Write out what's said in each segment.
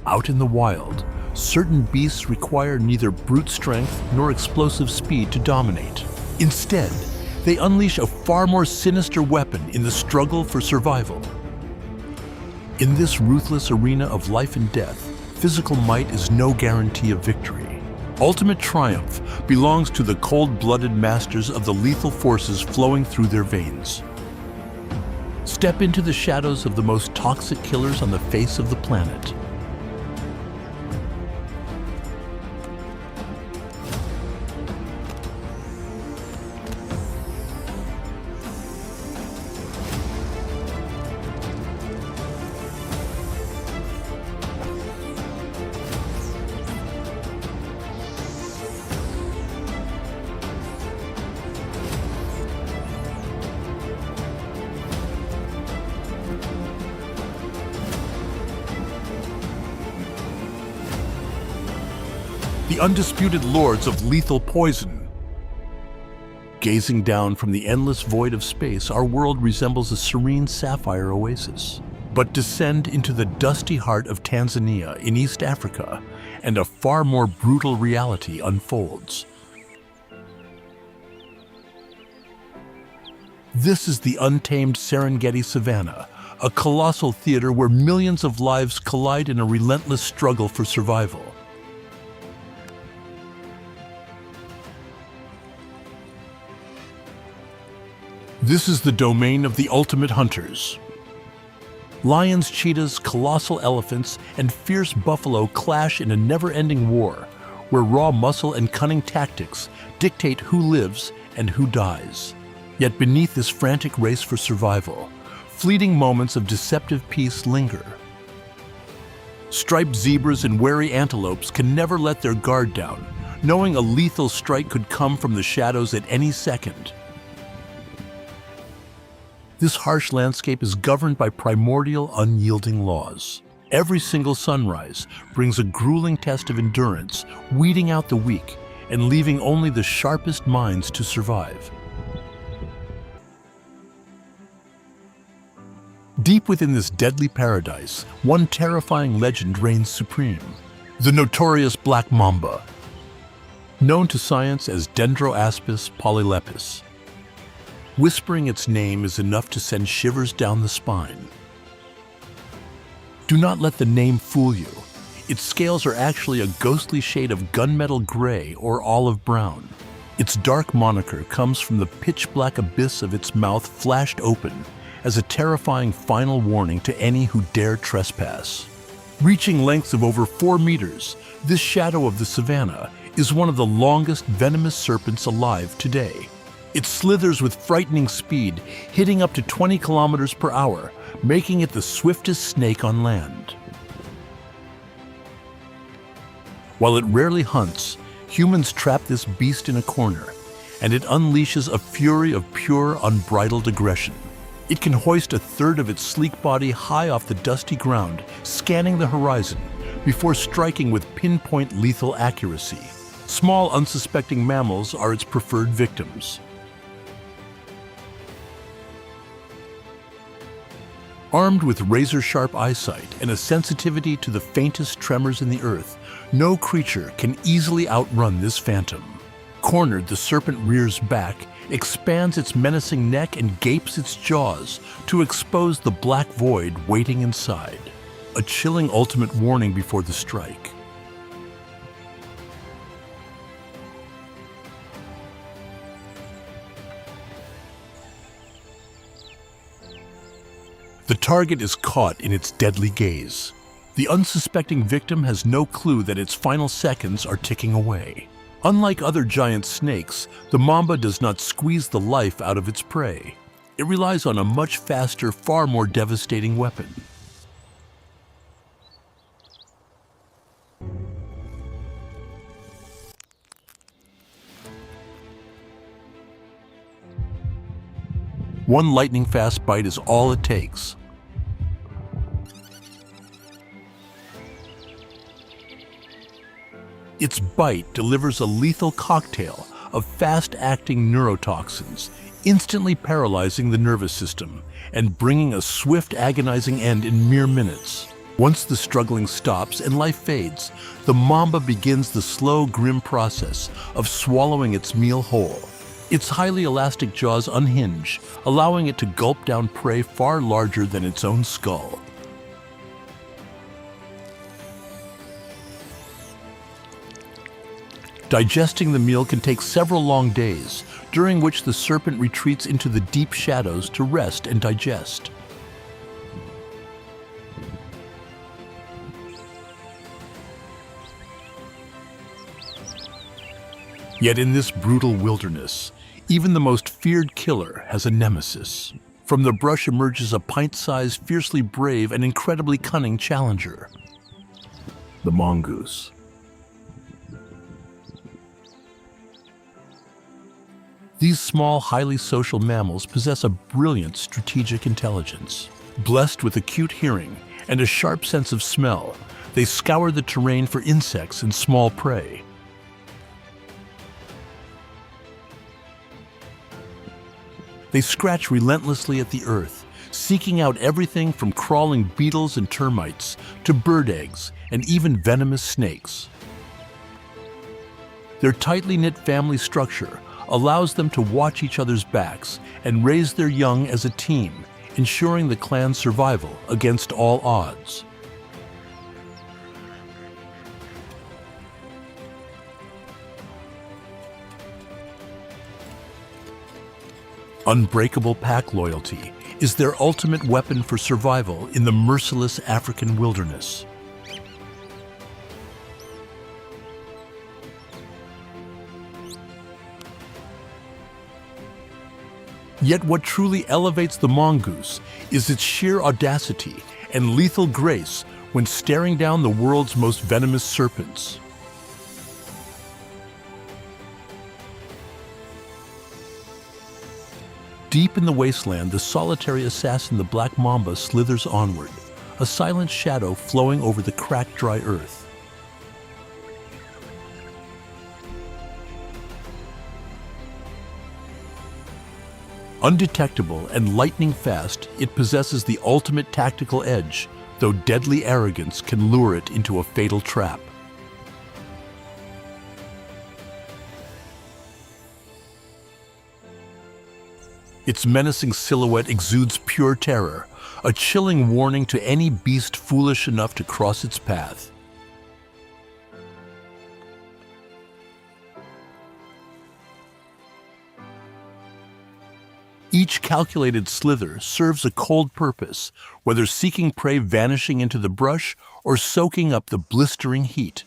Out in the wild, certain beasts require neither brute strength nor explosive speed to dominate. Instead, they unleash a far more sinister weapon in the struggle for survival. In this ruthless arena of life and death, physical might is no guarantee of victory. Ultimate triumph belongs to the cold-blooded masters of the lethal forces flowing through their veins. Step into the shadows of the most toxic killers on the face of the planet. The undisputed lords of lethal poison. Gazing down from the endless void of space, our world resembles a serene sapphire oasis. But descend into the dusty heart of Tanzania in East Africa, and a far more brutal reality unfolds. This is the untamed Serengeti Savannah, a colossal theater where millions of lives collide in a relentless struggle for survival. This is the domain of the ultimate hunters. Lions, cheetahs, colossal elephants, and fierce buffalo clash in a never-ending war, where raw muscle and cunning tactics dictate who lives and who dies. Yet beneath this frantic race for survival, fleeting moments of deceptive peace linger. Striped zebras and wary antelopes can never let their guard down, knowing a lethal strike could come from the shadows at any second. This harsh landscape is governed by primordial, unyielding laws. Every single sunrise brings a grueling test of endurance, weeding out the weak and leaving only the sharpest minds to survive. Deep within this deadly paradise, one terrifying legend reigns supreme: the notorious Black Mamba, known to science as Dendroaspis polylepis. Whispering its name is enough to send shivers down the spine. Do not let the name fool you. Its scales are actually a ghostly shade of gunmetal gray or olive brown. Its dark moniker comes from the pitch-black abyss of its mouth flashed open as a terrifying final warning to any who dare trespass. Reaching lengths of over 4 meters, this shadow of the savannah is one of the longest venomous serpents alive today. It slithers with frightening speed, hitting up to 20 kilometers per hour, making it the swiftest snake on land. While it rarely hunts, humans trap this beast in a corner, and it unleashes a fury of pure, unbridled aggression. It can hoist a third of its sleek body high off the dusty ground, scanning the horizon, before striking with pinpoint lethal accuracy. Small, unsuspecting mammals are its preferred victims. Armed with razor-sharp eyesight and a sensitivity to the faintest tremors in the earth, no creature can easily outrun this phantom. Cornered, the serpent rears back, expands its menacing neck and gapes its jaws to expose the black void waiting inside. A chilling ultimate warning before the strike. The target is caught in its deadly gaze. The unsuspecting victim has no clue that its final seconds are ticking away. Unlike other giant snakes, the mamba does not squeeze the life out of its prey. It relies on a much faster, far more devastating weapon. One lightning-fast bite is all it takes. Its bite delivers a lethal cocktail of fast-acting neurotoxins, instantly paralyzing the nervous system and bringing a swift, agonizing end in mere minutes. Once the struggling stops and life fades, the mamba begins the slow, grim process of swallowing its meal whole. Its highly elastic jaws unhinge, allowing it to gulp down prey far larger than its own skull. Digesting the meal can take several long days, during which the serpent retreats into the deep shadows to rest and digest. Yet in this brutal wilderness, even the most feared killer has a nemesis. From the brush emerges a pint-sized, fiercely brave, and incredibly cunning challenger, the mongoose. These small, highly social mammals possess a brilliant strategic intelligence. Blessed with acute hearing and a sharp sense of smell, they scour the terrain for insects and small prey. They scratch relentlessly at the earth, seeking out everything from crawling beetles and termites to bird eggs and even venomous snakes. Their tightly knit family structure allows them to watch each other's backs and raise their young as a team, ensuring the clan's survival against all odds. Unbreakable pack loyalty is their ultimate weapon for survival in the merciless African wilderness. Yet what truly elevates the mongoose is its sheer audacity and lethal grace when staring down the world's most venomous serpents. Deep in the wasteland, the solitary assassin, the Black Mamba, slithers onward, a silent shadow flowing over the cracked, dry earth. Undetectable and lightning fast, it possesses the ultimate tactical edge, though deadly arrogance can lure it into a fatal trap. Its menacing silhouette exudes pure terror, a chilling warning to any beast foolish enough to cross its path. Each calculated slither serves a cold purpose, whether seeking prey vanishing into the brush or soaking up the blistering heat.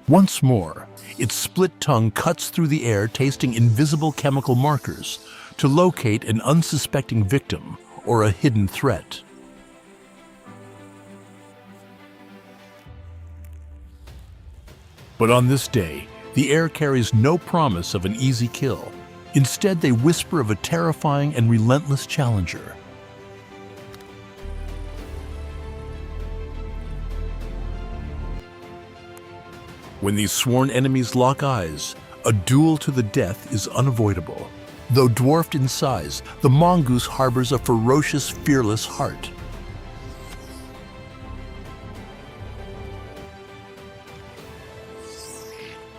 Once more, its split tongue cuts through the air, tasting invisible chemical markers to locate an unsuspecting victim or a hidden threat. But on this day, the air carries no promise of an easy kill. Instead, they whisper of a terrifying and relentless challenger. When these sworn enemies lock eyes, a duel to the death is unavoidable. Though dwarfed in size, the mongoose harbors a ferocious, fearless heart.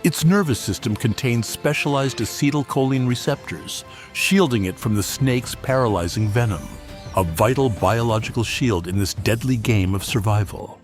Its nervous system contains specialized acetylcholine receptors, shielding it from the snake's paralyzing venom, a vital biological shield in this deadly game of survival.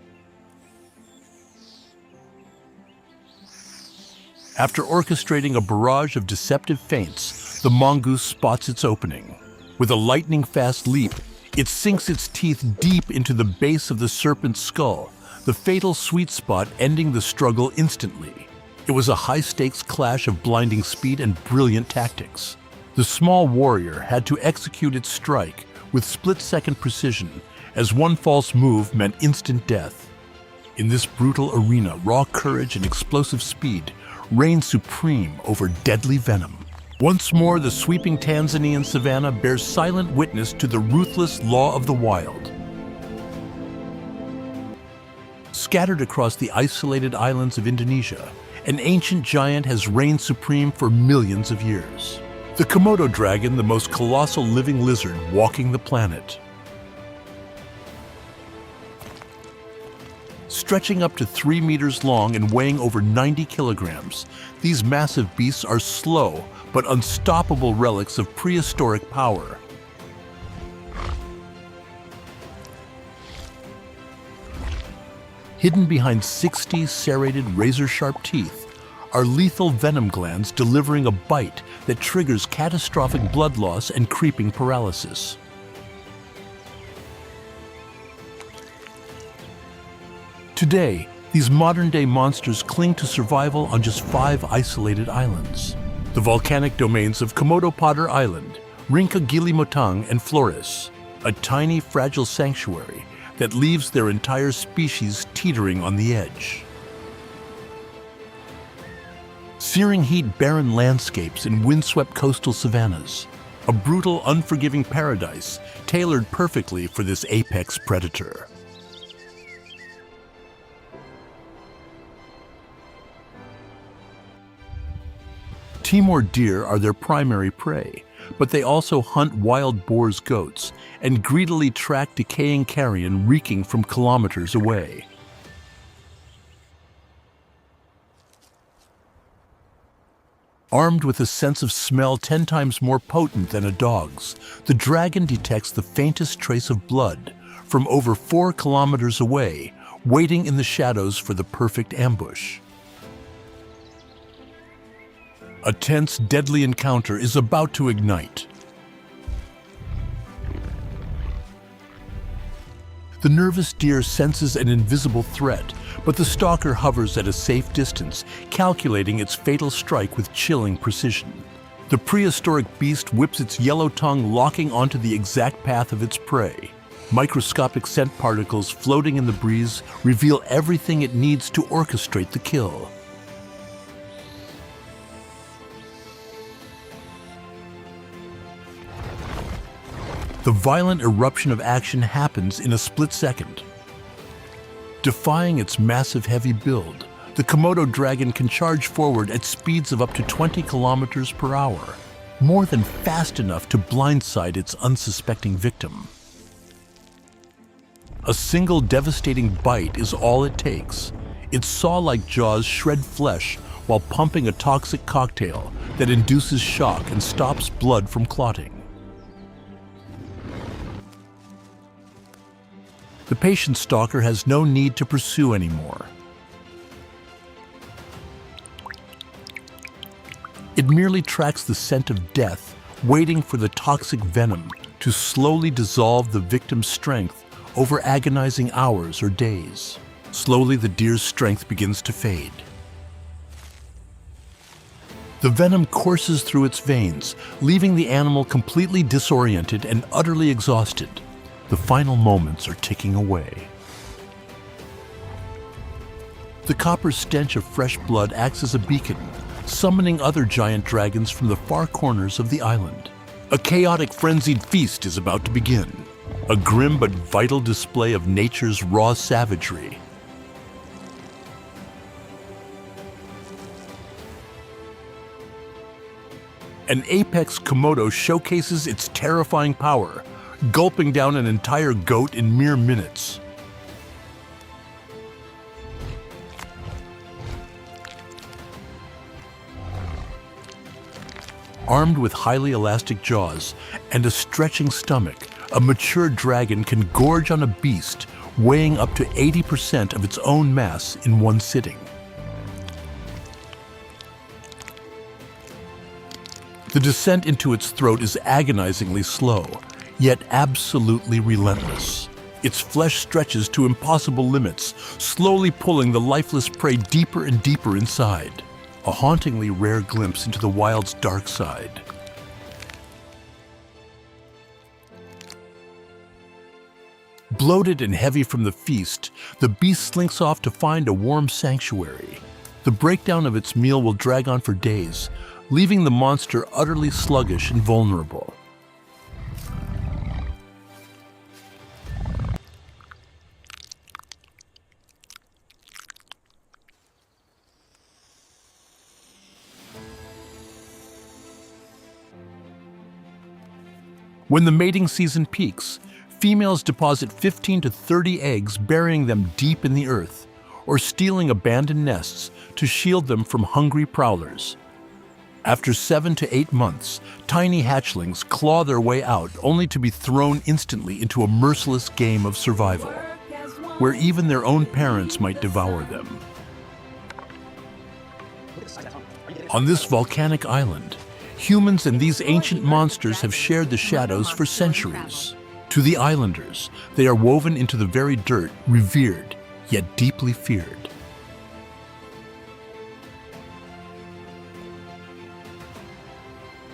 After orchestrating a barrage of deceptive feints, the mongoose spots its opening. With a lightning-fast leap, it sinks its teeth deep into the base of the serpent's skull, the fatal sweet spot ending the struggle instantly. It was a high-stakes clash of blinding speed and brilliant tactics. The small warrior had to execute its strike with split-second precision, as one false move meant instant death. In this brutal arena, raw courage and explosive speed reigned supreme over deadly venom. Once more, the sweeping Tanzanian savannah bears silent witness to the ruthless law of the wild. Scattered across the isolated islands of Indonesia, an ancient giant has reigned supreme for millions of years. The Komodo dragon, the most colossal living lizard walking the planet. Stretching up to 3 meters long and weighing over 90 kilograms, these massive beasts are slow but unstoppable relics of prehistoric power. Hidden behind 60 serrated razor-sharp teeth are lethal venom glands delivering a bite that triggers catastrophic blood loss and creeping paralysis. Today, these modern-day monsters cling to survival on just 5 isolated islands. The volcanic domains of Komodo Potter Island, Rinka Gilimotang, and Flores, a tiny, fragile sanctuary that leaves their entire species teetering on the edge. Searing heat barren landscapes in windswept coastal savannas, a brutal, unforgiving paradise tailored perfectly for this apex predator. Timor deer are their primary prey, but they also hunt wild boars, goats, and greedily track decaying carrion reeking from kilometers away. Armed with a sense of smell 10 times more potent than a dog's, the dragon detects the faintest trace of blood from over 4 kilometers away, waiting in the shadows for the perfect ambush. A tense, deadly encounter is about to ignite. The nervous deer senses an invisible threat, but the stalker hovers at a safe distance, calculating its fatal strike with chilling precision. The prehistoric beast whips its yellow tongue, locking onto the exact path of its prey. Microscopic scent particles floating in the breeze reveal everything it needs to orchestrate the kill. The violent eruption of action happens in a split second. Defying its massive heavy build, the Komodo dragon can charge forward at speeds of up to 20 kilometers per hour, more than fast enough to blindside its unsuspecting victim. A single devastating bite is all it takes. Its saw-like jaws shred flesh while pumping a toxic cocktail that induces shock and stops blood from clotting. The patient stalker has no need to pursue anymore. It merely tracks the scent of death, waiting for the toxic venom to slowly dissolve the victim's strength over agonizing hours or days. Slowly, the deer's strength begins to fade. The venom courses through its veins, leaving the animal completely disoriented and utterly exhausted. The final moments are ticking away. The copper stench of fresh blood acts as a beacon, summoning other giant dragons from the far corners of the island. A chaotic, frenzied feast is about to begin, a grim but vital display of nature's raw savagery. An apex Komodo showcases its terrifying power, gulping down an entire goat in mere minutes. Armed with highly elastic jaws and a stretching stomach, a mature dragon can gorge on a beast weighing up to 80% of its own mass in one sitting. The descent into its throat is agonizingly slow, yet absolutely relentless. Its flesh stretches to impossible limits, slowly pulling the lifeless prey deeper and deeper inside. A hauntingly rare glimpse into the wild's dark side. Bloated and heavy from the feast, the beast slinks off to find a warm sanctuary. The breakdown of its meal will drag on for days, leaving the monster utterly sluggish and vulnerable. When the mating season peaks, females deposit 15 to 30 eggs, burying them deep in the earth, or stealing abandoned nests to shield them from hungry prowlers. After 7 to 8 months, tiny hatchlings claw their way out, only to be thrown instantly into a merciless game of survival, where even their own parents might devour them. On this volcanic island, humans and these ancient monsters have shared the shadows for centuries. To the islanders, they are woven into the very dirt, revered, yet deeply feared.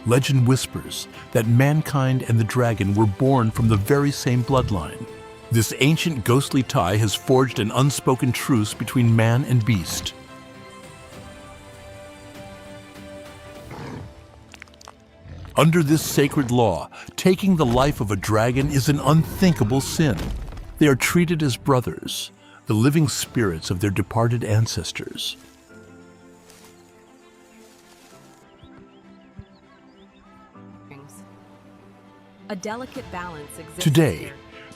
Legend whispers that mankind and the dragon were born from the very same bloodline. This ancient ghostly tie has forged an unspoken truce between man and beast. Under this sacred law, taking the life of a dragon is an unthinkable sin. They are treated as brothers, the living spirits of their departed ancestors. A delicate balance exists Today, here.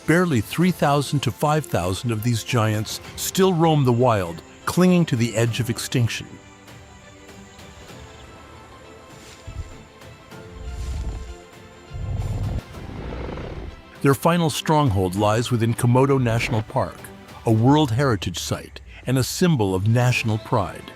barely 3,000 to 5,000 of these giants still roam the wild, clinging to the edge of extinction. Their final stronghold lies within Komodo National Park, a World Heritage Site and a symbol of national pride.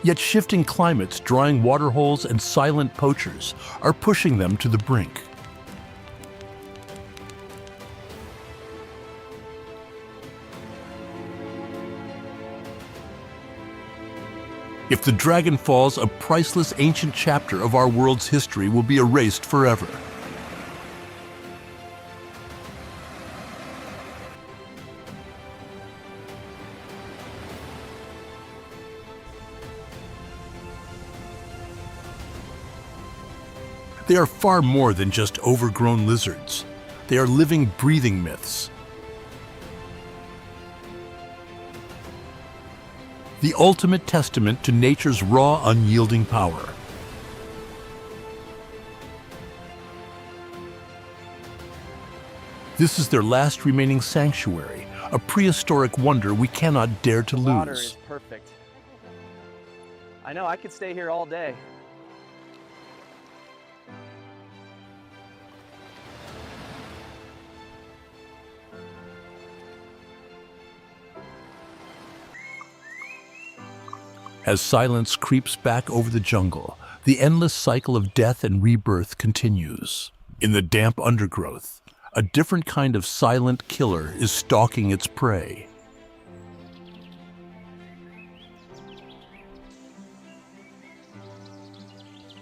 Yet shifting climates, drying waterholes, and silent poachers are pushing them to the brink. If the dragon falls, a priceless ancient chapter of our world's history will be erased forever. They are far more than just overgrown lizards. They are living, breathing myths. The ultimate testament to nature's raw, unyielding power. This is their last remaining sanctuary, a prehistoric wonder we cannot dare to lose. The water is perfect. I know, I could stay here all day. As silence creeps back over the jungle, the endless cycle of death and rebirth continues. In the damp undergrowth, a different kind of silent killer is stalking its prey.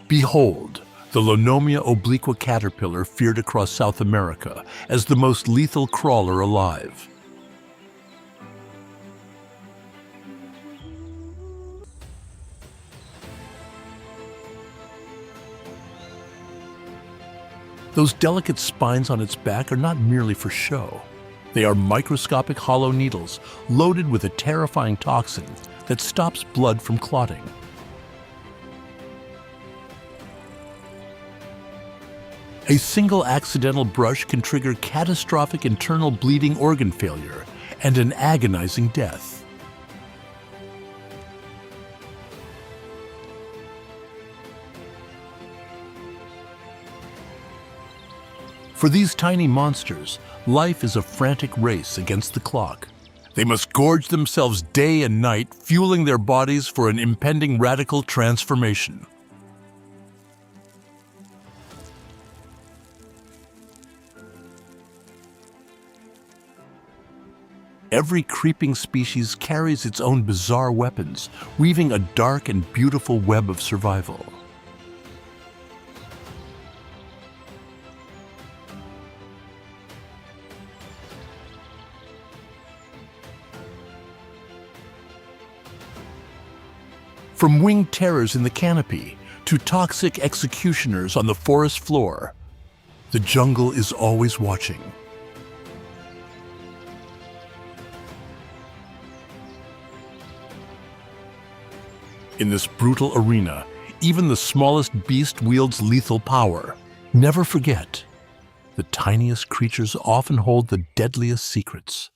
Behold, the Lonomia obliqua caterpillar feared across South America as the most lethal crawler alive. Those delicate spines on its back are not merely for show. They are microscopic hollow needles loaded with a terrifying toxin that stops blood from clotting. A single accidental brush can trigger catastrophic internal bleeding, organ failure, and an agonizing death. For these tiny monsters, life is a frantic race against the clock. They must gorge themselves day and night, fueling their bodies for an impending radical transformation. Every creeping species carries its own bizarre weapons, weaving a dark and beautiful web of survival. From winged terrors in the canopy to toxic executioners on the forest floor, the jungle is always watching. In this brutal arena, even the smallest beast wields lethal power. Never forget, the tiniest creatures often hold the deadliest secrets.